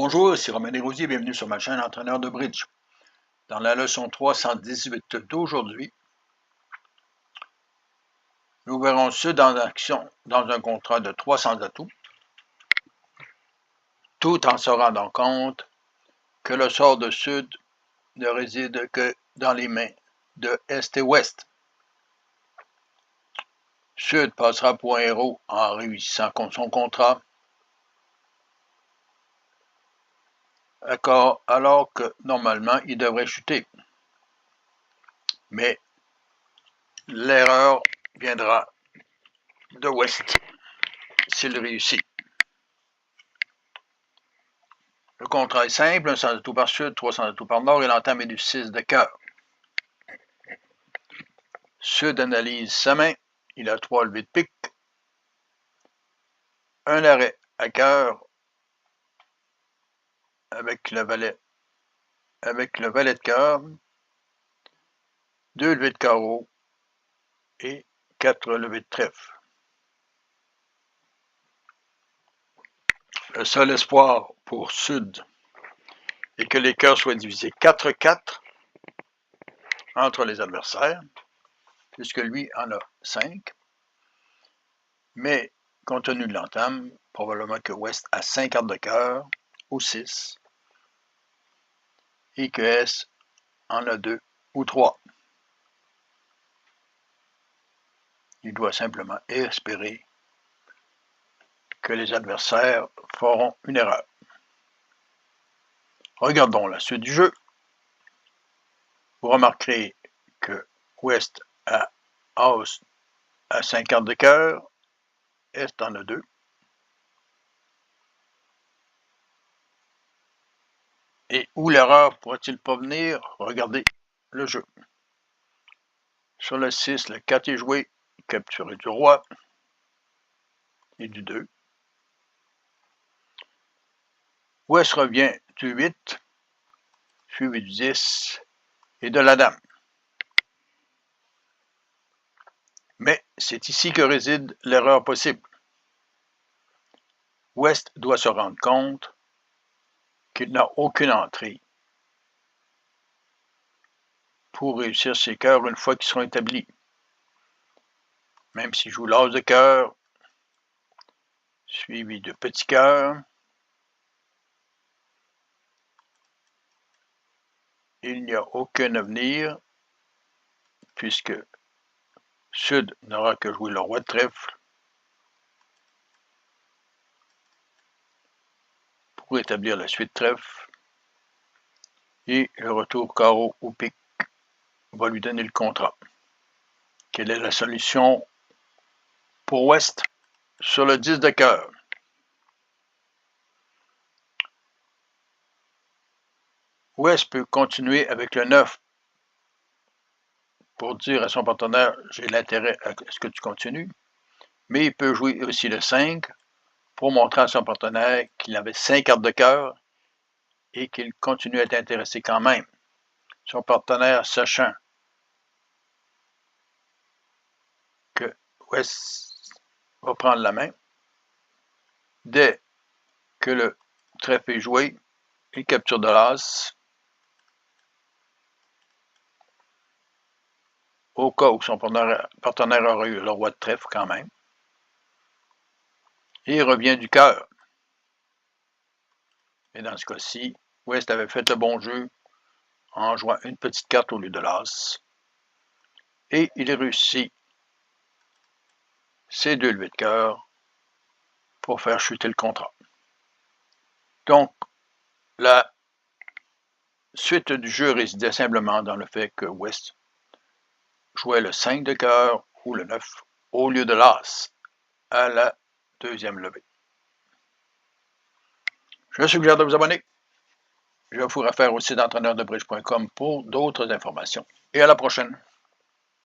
Bonjour, ici Romain Desrosiers, bienvenue sur ma chaîne Entraîneur de Bridge. Dans la leçon 318 d'aujourd'hui, nous verrons Sud en action dans un contrat de 300 atouts, tout en se rendant compte que le sort de Sud ne réside que dans les mains de Est et Ouest. Sud passera pour un héros en réussissant son contrat, alors que normalement il devrait chuter. Mais l'erreur viendra de Ouest s'il réussit. Le contrat est simple, 100 atouts par Sud, 300 atouts par Nord et l'entame est du 6 de cœur. Sud analyse sa main, il a 3 levées de pique, un arrêt à cœur avec le valet de cœur, 2 levées de carreau et 4 levées de trèfle. Le seul espoir pour Sud est que les cœurs soient divisés 4-4 entre les adversaires, puisque lui en a 5. Mais compte tenu de l'entame, probablement que Ouest a 5 cartes de cœur ou 6 et que S en a 2 ou 3. Il doit simplement espérer que les adversaires feront une erreur. Regardons la suite du jeu. Vous remarquerez que Ouest a As à 5 cartes de cœur, Est en a 2. Et où l'erreur pourrait-il pas venir? Regardez le jeu. Sur le 6, le 4 est joué, capturé du roi et du 2. Ouest revient du 8, suivi du 10 et de la dame. Mais c'est ici que réside l'erreur possible. Ouest doit se rendre compte qu'il n'a aucune entrée pour réussir ses cœurs une fois qu'ils seront établis. Même s'il joue l'as de cœur, suivi de petit cœur, il n'y a aucun avenir, puisque Sud n'aura que joué le roi de trèfle pour établir la suite trèfle, et le retour carreau ou pique va lui donner le contrat. Quelle est la solution pour Ouest? Sur le 10 de cœur, Ouest peut continuer avec le 9 pour dire à son partenaire « j'ai l'intérêt à ce que tu continues », mais il peut jouer aussi le 5 pour montrer à son partenaire qu'il avait 5 cartes de cœur et qu'il continue à être intéressé quand même. Son partenaire, sachant que Ouest va prendre la main, dès que le trèfle est joué, il capture de l'as, au cas où son partenaire aurait eu le roi de trèfle quand même, et il revient du cœur. Et dans ce cas-ci, Ouest avait fait le bon jeu en jouant une petite carte au lieu de l'as, et il réussit ses 2 levées de cœur pour faire chuter le contrat. Donc, la suite du jeu résidait simplement dans le fait que Ouest jouait le 5 de cœur ou le 9 au lieu de l'as à la deuxième levée. Je suggère de vous abonner. Je vous réfère au site entraîneurdebridge.com pour d'autres informations. Et à la prochaine.